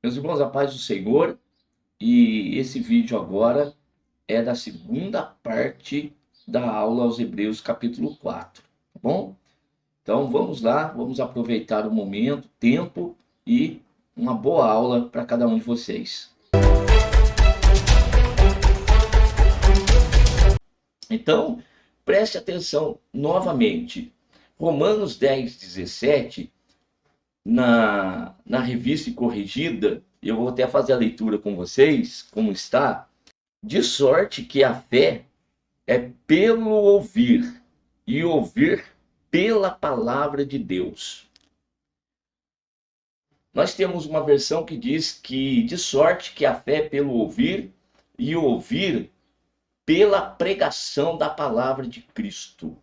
Meus irmãos, a paz do Senhor, e esse vídeo agora é da segunda parte da aula aos Hebreus, capítulo 4, tá bom? Então vamos lá, vamos aproveitar o momento, tempo e uma boa aula para cada um de vocês. Então, preste atenção novamente. Romanos 10, 17, na revista e corrigida, eu vou até fazer a leitura com vocês, como está. De sorte que a fé é pelo ouvir, e ouvir pela palavra de Deus. Nós temos uma versão que diz que de sorte que a fé é pelo ouvir, e ouvir pela pregação da palavra de Cristo.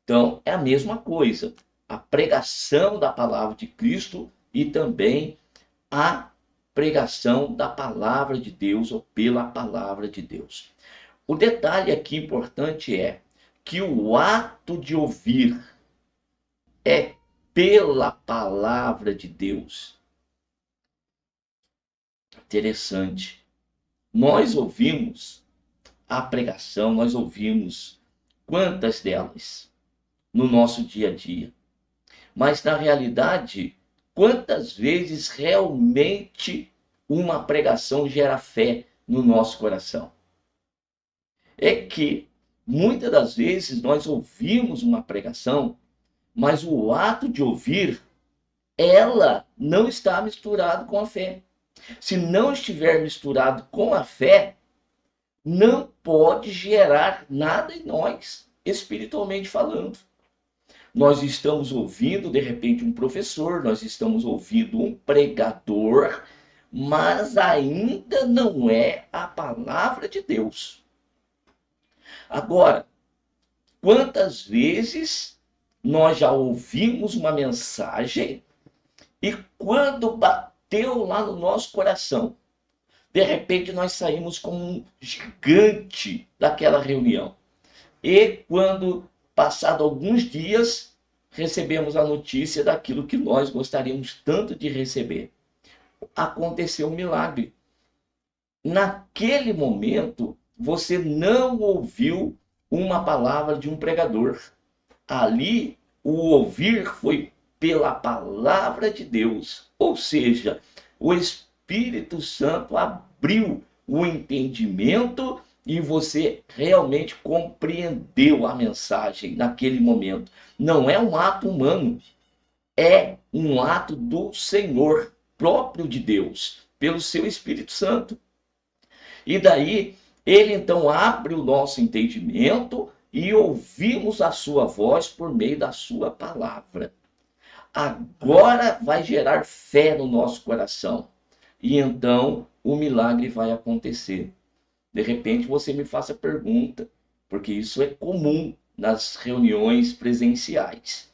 Então, é a mesma coisa. A pregação da palavra de Cristo e também a pregação da palavra de Deus ou pela palavra de Deus. O detalhe aqui importante é que o ato de ouvir é pela palavra de Deus. Interessante. Nós ouvimos a pregação, nós ouvimos quantas delas no nosso dia a dia. Mas na realidade, quantas vezes realmente uma pregação gera fé no nosso coração? É que muitas das vezes nós ouvimos uma pregação, mas o ato de ouvir, ela não está misturado com a fé. Se não estiver misturado com a fé, não pode gerar nada em nós, espiritualmente falando. Nós estamos ouvindo, de repente, um professor, nós estamos ouvindo um pregador, mas ainda não é a palavra de Deus. Agora, quantas vezes nós já ouvimos uma mensagem e quando bateu lá no nosso coração, de repente nós saímos como um gigante daquela reunião. E quando, passado alguns dias, recebemos a notícia daquilo que nós gostaríamos tanto de receber. Aconteceu um milagre. Naquele momento, você não ouviu uma palavra de um pregador. Ali, o ouvir foi pela palavra de Deus. Ou seja, o Espírito Santo abriu o entendimento e você realmente compreendeu a mensagem naquele momento. Não é um ato humano, é um ato do Senhor, próprio de Deus, pelo seu Espírito Santo. E daí, ele então abre o nosso entendimento e ouvimos a sua voz por meio da sua palavra. Agora vai gerar fé no nosso coração. E então o milagre vai acontecer. De repente você me faça pergunta, porque isso é comum nas reuniões presenciais.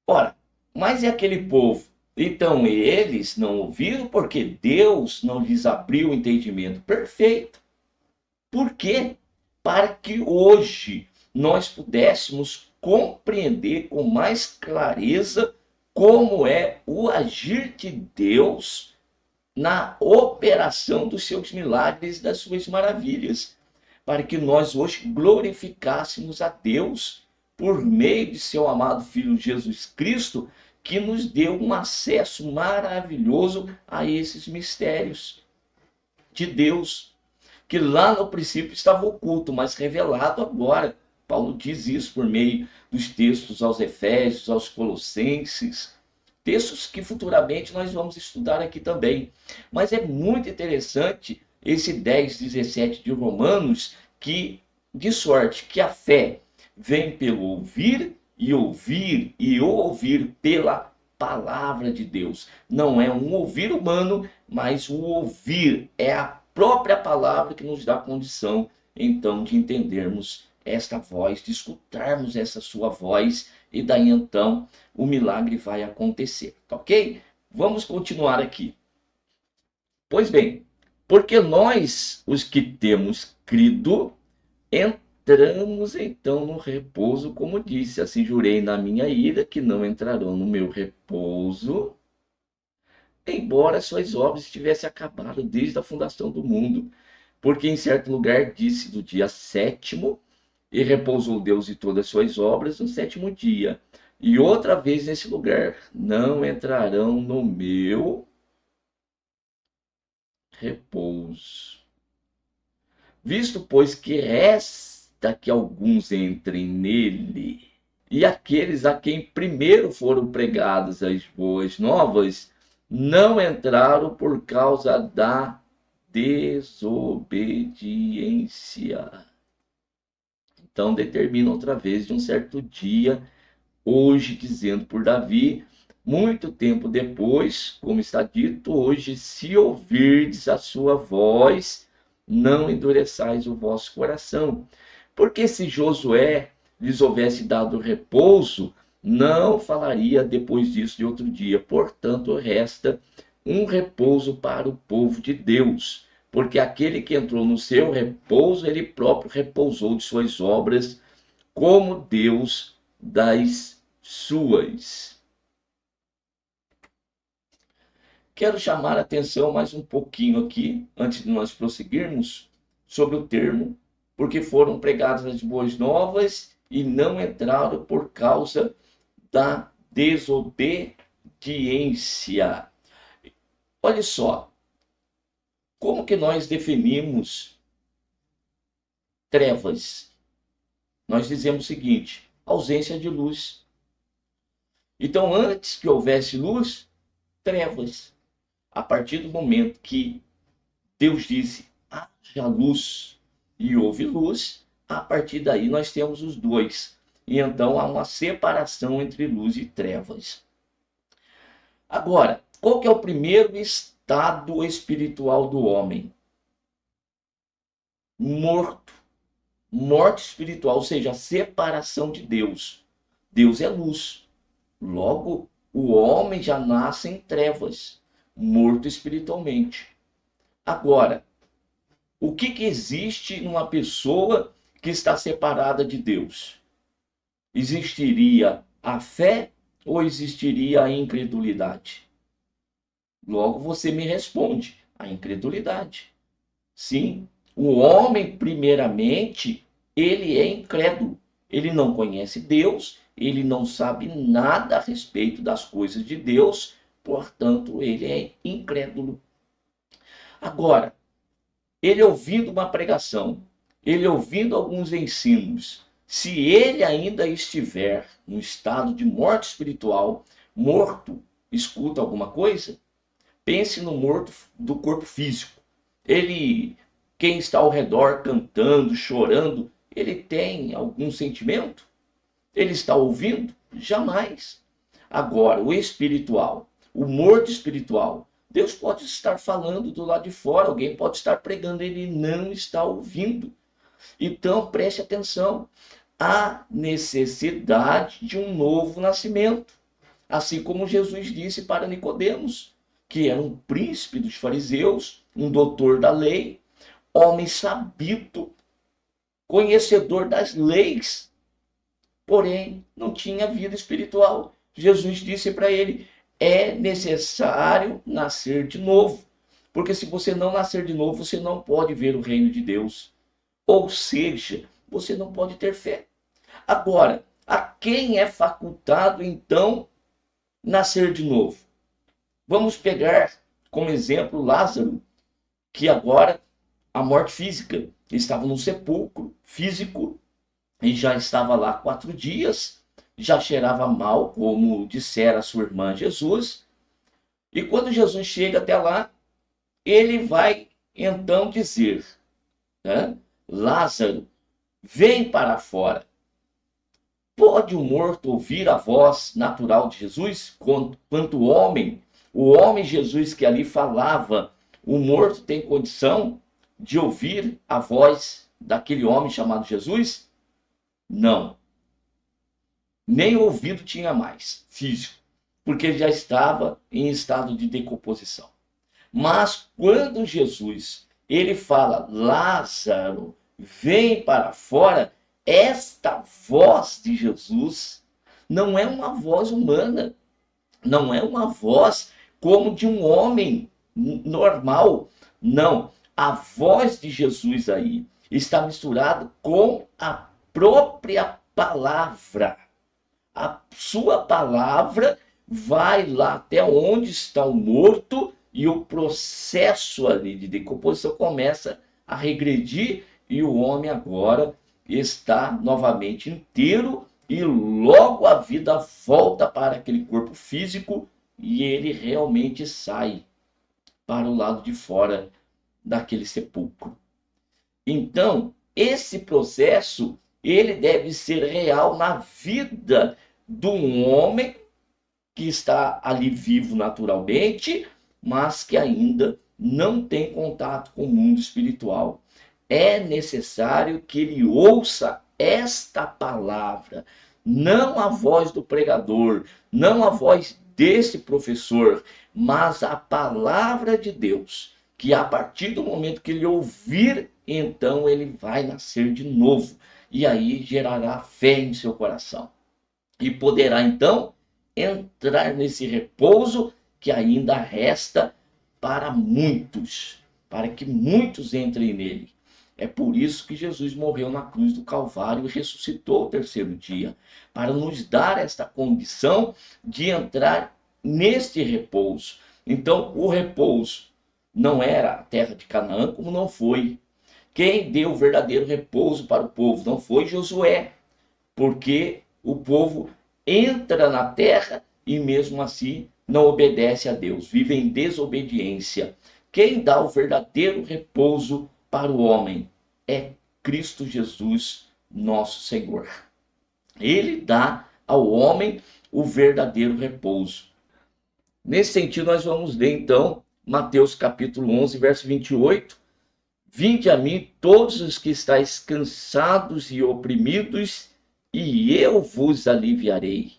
Ora, mas é aquele povo? Então eles não ouviram porque Deus não lhes abriu o entendimento. Perfeito. Por quê? Para que hoje nós pudéssemos compreender com mais clareza como é o agir de Deus na operação dos seus milagres, das suas maravilhas, para que nós hoje glorificássemos a Deus por meio de seu amado Filho Jesus Cristo, que nos deu um acesso maravilhoso a esses mistérios de Deus, que lá no princípio estava oculto, mas revelado agora. Paulo diz isso por meio dos textos aos Efésios, aos Colossenses, textos que futuramente nós vamos estudar aqui também. Mas é muito interessante esse 10, 17 de Romanos, que de sorte que a fé vem pelo ouvir e ouvir pela palavra de Deus. Não é um ouvir humano, mas o ouvir é a própria palavra que nos dá condição, então, de entendermos esta voz, de escutarmos essa sua voz, e daí então o milagre vai acontecer, tá ok? Vamos continuar aqui. Pois bem, porque nós, os que temos crido, entramos então no repouso, como disse, assim jurei na minha ira que não entrarão no meu repouso embora suas obras tivessem acabado desde a fundação do mundo. Porque em certo lugar disse do dia sétimo, e repousou Deus de todas as suas obras no sétimo dia. E outra vez nesse lugar, não entrarão no meu repouso. Visto, pois, que resta que alguns entrem nele, e aqueles a quem primeiro foram pregadas as boas novas, não entraram por causa da desobediência. Então determina outra vez de um certo dia, hoje, dizendo por Davi, muito tempo depois, como está dito hoje, se ouvirdes a sua voz, não endureçais o vosso coração. Porque se Josué lhes houvesse dado repouso, não falaria depois disso de outro dia. Portanto, resta um repouso para o povo de Deus. Porque aquele que entrou no seu repouso, ele próprio repousou de suas obras, como Deus das suas. Quero chamar a atenção mais um pouquinho aqui, antes de nós prosseguirmos, sobre o termo, porque foram pregadas as boas novas e não entraram por causa da desobediência. Olha só, como que nós definimos trevas? Nós dizemos o seguinte: ausência de luz. Então, antes que houvesse luz, trevas. A partir do momento que Deus disse, haja luz, e houve luz, a partir daí nós temos os dois. E então há uma separação entre luz e trevas. Agora, qual que é o primeiro estado espiritual do homem? Morto. Morte espiritual, ou seja, a separação de Deus. Deus é luz. Logo, o homem já nasce em trevas, morto espiritualmente. Agora, o que existe numa pessoa que está separada de Deus? Existiria a fé ou existiria a incredulidade? Logo você me responde, a incredulidade. Sim, o homem, primeiramente, ele é incrédulo. Ele não conhece Deus, ele não sabe nada a respeito das coisas de Deus, portanto, ele é incrédulo. Agora, ele ouvindo uma pregação, ele ouvindo alguns ensinos, se ele ainda estiver no estado de morte espiritual, morto, escuta alguma coisa, pense no morto do corpo físico. Ele, quem está ao redor cantando, chorando, ele tem algum sentimento? Ele está ouvindo? Jamais. Agora, o espiritual, o morto espiritual, Deus pode estar falando do lado de fora, alguém pode estar pregando, ele não está ouvindo. Então, preste atenção. Há necessidade de um novo nascimento. Assim como Jesus disse para Nicodemos, que era um príncipe dos fariseus, um doutor da lei, homem sabido, conhecedor das leis, porém não tinha vida espiritual. Jesus disse para ele: é necessário nascer de novo, porque se você não nascer de novo, você não pode ver o reino de Deus. Ou seja, você não pode ter fé. Agora, a quem é facultado então nascer de novo? Vamos pegar como exemplo Lázaro, que agora a morte física estava no sepulcro físico e já estava lá 4 dias, já cheirava mal, como dissera a sua irmã Jesus. E quando Jesus chega até lá, ele vai então dizer, né, Lázaro, vem para fora. Pode o morto ouvir a voz natural de Jesus? Quanto o homem Jesus que ali falava, o morto tem condição de ouvir a voz daquele homem chamado Jesus? Não. Nem ouvido tinha mais, físico, porque ele já estava em estado de decomposição. Mas quando Jesus, ele fala, Lázaro, vem para fora, esta voz de Jesus não é uma voz humana, não é uma voz como de um homem normal. Não, a voz de Jesus aí está misturada com a própria palavra. A sua palavra vai lá até onde está o morto e o processo ali de decomposição começa a regredir e o homem agora está novamente inteiro e logo a vida volta para aquele corpo físico e ele realmente sai para o lado de fora daquele sepulcro. Então, esse processo, ele deve ser real na vida de um homem que está ali vivo naturalmente, mas que ainda não tem contato com o mundo espiritual. É necessário que ele ouça esta palavra, não a voz do pregador, não a voz desse professor, mas a palavra de Deus, que a partir do momento que ele ouvir, então ele vai nascer de novo, e aí gerará fé em seu coração. E poderá então entrar nesse repouso que ainda resta para muitos, para que muitos entrem nele. É por isso que Jesus morreu na cruz do Calvário e ressuscitou ao terceiro dia, para nos dar esta condição de entrar neste repouso. Então, o repouso não era a terra de Canaã, como não foi. Quem deu o verdadeiro repouso para o povo não foi Josué, porque o povo entra na terra e mesmo assim não obedece a Deus, vive em desobediência. Quem dá o verdadeiro repouso para o homem é Cristo Jesus, nosso Senhor. Ele dá ao homem o verdadeiro repouso. Nesse sentido, nós vamos ler então Mateus capítulo 11, verso 28. Vinde a mim todos os que estáis cansados e oprimidos, e eu vos aliviarei.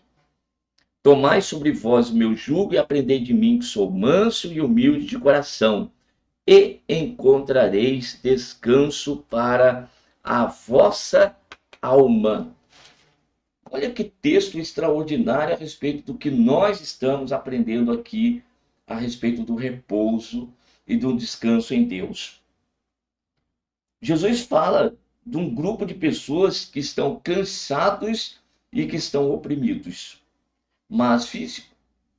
Tomai sobre vós o meu jugo e aprendei de mim, que sou manso e humilde de coração, e encontrareis descanso para a vossa alma. Olha que texto extraordinário a respeito do que nós estamos aprendendo aqui, a respeito do repouso e do descanso em Deus. Jesus fala de um grupo de pessoas que estão cansados e que estão oprimidos. Mas físico,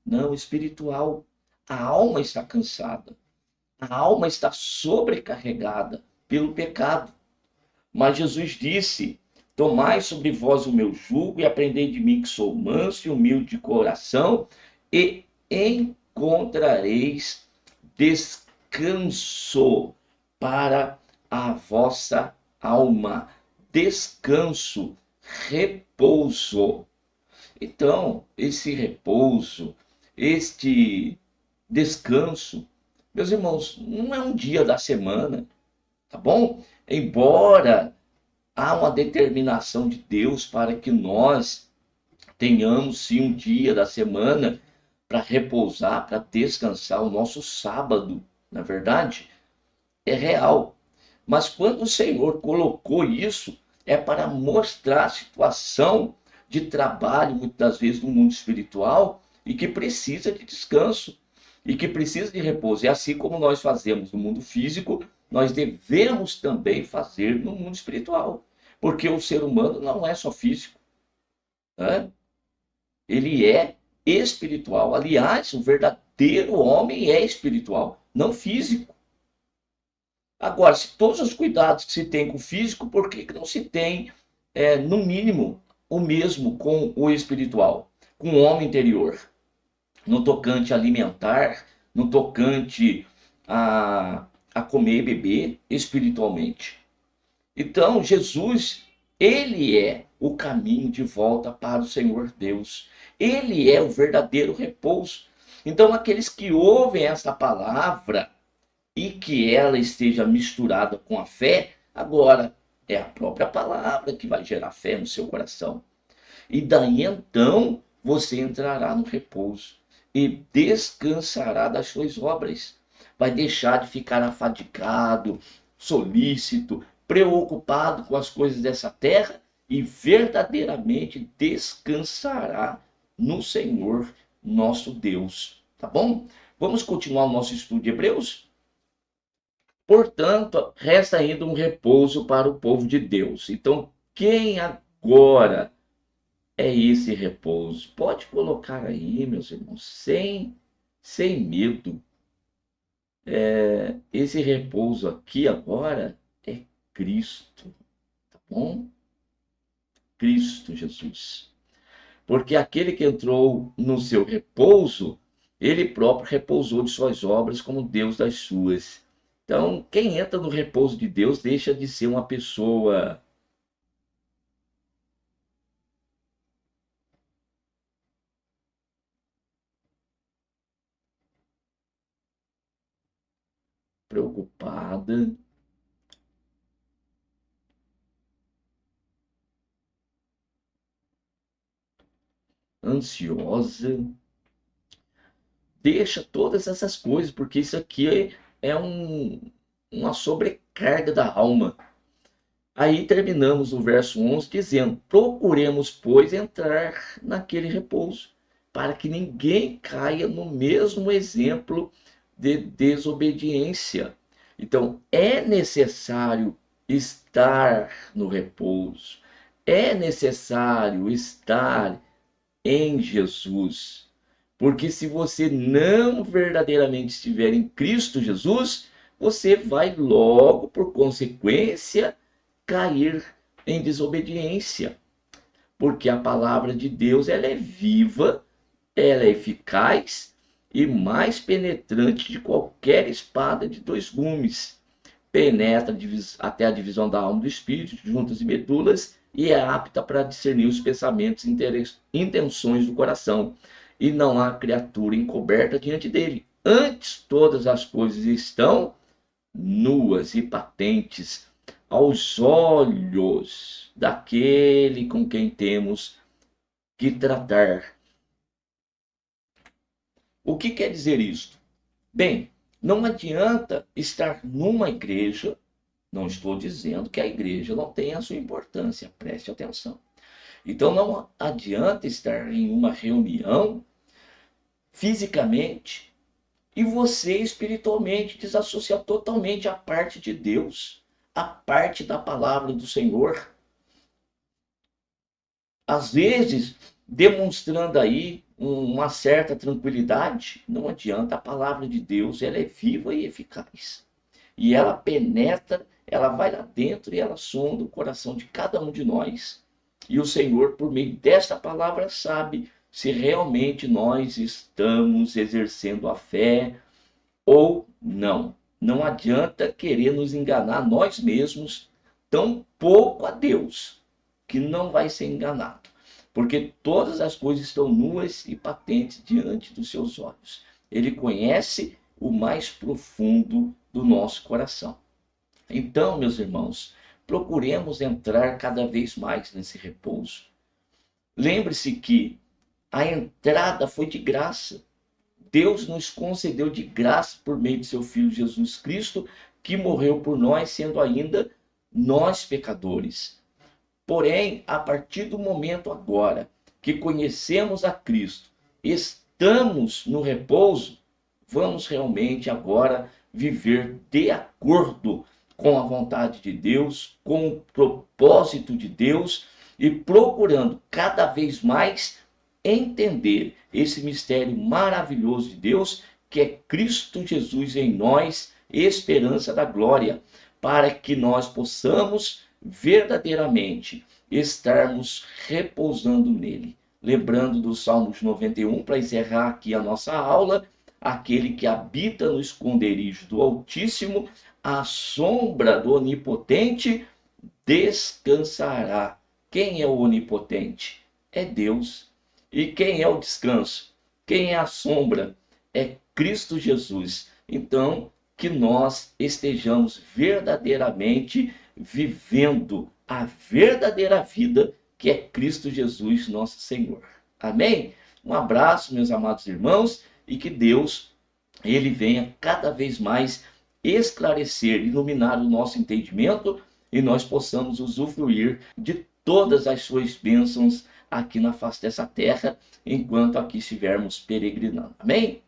não espiritual. A alma está cansada. A alma está sobrecarregada pelo pecado. Mas Jesus disse: tomai sobre vós o meu jugo e aprendei de mim, que sou manso e humilde de coração, e encontrareis descanso para a vossa alma. Descanso, repouso. Então, esse repouso, este descanso, meus irmãos, não é um dia da semana, tá bom? Embora há uma determinação de Deus para que nós tenhamos sim um dia da semana para repousar, para descansar, o nosso sábado, na verdade, é real. Mas quando o Senhor colocou isso, é para mostrar a situação de trabalho, muitas vezes, no mundo espiritual, e que precisa de descanso, e que precisa de repouso. E assim como nós fazemos no mundo físico, nós devemos também fazer no mundo espiritual. Porque o ser humano não é só físico, né? Ele é espiritual. Aliás, o verdadeiro homem é espiritual, não físico. Agora, se todos os cuidados que se tem com o físico, por que não se tem, no mínimo, o mesmo com o espiritual, com o homem interior, no tocante a alimentar, no tocante a comer e beber espiritualmente? Então, Jesus, ele é o caminho de volta para o Senhor Deus. Ele é o verdadeiro repouso. Então, aqueles que ouvem essa palavra e que ela esteja misturada com a fé, agora é a própria palavra que vai gerar fé no seu coração. E daí então você entrará no repouso e descansará das suas obras. Vai deixar de ficar afadigado, solícito, preocupado com as coisas dessa terra e verdadeiramente descansará no Senhor nosso Deus. Tá bom? Vamos continuar o nosso estudo de Hebreus? Portanto, resta ainda um repouso para o povo de Deus. Então, quem agora é esse repouso? Pode colocar aí, meus irmãos, sem medo. Esse repouso aqui agora é Cristo, tá bom? Cristo Jesus. Porque aquele que entrou no seu repouso, ele próprio repousou de suas obras como Deus das suas. Então, quem entra no repouso de Deus deixa de ser uma pessoa preocupada, ansiosa. Deixa todas essas coisas, porque isso aqui é uma sobrecarga da alma. Aí terminamos o verso 11 dizendo: procuremos, pois, entrar naquele repouso, para que ninguém caia no mesmo exemplo de desobediência. Então, é necessário estar no repouso, é necessário estar em Jesus. Porque se você não verdadeiramente estiver em Cristo Jesus, você vai logo, por consequência, cair em desobediência. Porque a palavra de Deus ela é viva, ela é eficaz e mais penetrante de qualquer espada de dois gumes. Penetra até a divisão da alma e do espírito, juntas e medulas, e é apta para discernir os pensamentos e intenções do coração. E não há criatura encoberta diante dele. Antes, todas as coisas estão nuas e patentes aos olhos daquele com quem temos que tratar. O que quer dizer isto? Bem, não adianta estar numa igreja, não estou dizendo que a igreja não tenha a sua importância, preste atenção. Então não adianta estar em uma reunião fisicamente e você espiritualmente desassociar totalmente a parte de Deus, a parte da palavra do Senhor. Às vezes, demonstrando aí uma certa tranquilidade, não adianta, a palavra de Deus, ela é viva e eficaz. E ela penetra, ela vai lá dentro e ela sonda o coração de cada um de nós. E o Senhor, por meio desta palavra, sabe se realmente nós estamos exercendo a fé ou não. Não adianta querer nos enganar nós mesmos, tão pouco a Deus, que não vai ser enganado. Porque todas as coisas estão nuas e patentes diante dos seus olhos. Ele conhece o mais profundo do nosso coração. Então, meus irmãos, procuremos entrar cada vez mais nesse repouso. Lembre-se que a entrada foi de graça. Deus nos concedeu de graça por meio de seu Filho Jesus Cristo, que morreu por nós, sendo ainda nós pecadores. Porém, a partir do momento agora que conhecemos a Cristo, estamos no repouso, vamos realmente agora viver de acordo com a vontade de Deus, com o propósito de Deus e procurando cada vez mais entender esse mistério maravilhoso de Deus, que é Cristo Jesus em nós, esperança da glória, para que nós possamos verdadeiramente estarmos repousando nele. Lembrando do Salmos 91, para encerrar aqui a nossa aula: aquele que habita no esconderijo do Altíssimo, à sombra do Onipotente, descansará. Quem é o Onipotente? É Deus. E quem é o descanso? Quem é a sombra? É Cristo Jesus. Então, que nós estejamos verdadeiramente vivendo a verdadeira vida, que é Cristo Jesus, nosso Senhor. Amém? Um abraço, meus amados irmãos, e que Deus, ele venha cada vez mais esclarecer, iluminar o nosso entendimento e nós possamos usufruir de todas as suas bênçãos aqui na face dessa terra, enquanto aqui estivermos peregrinando. Amém?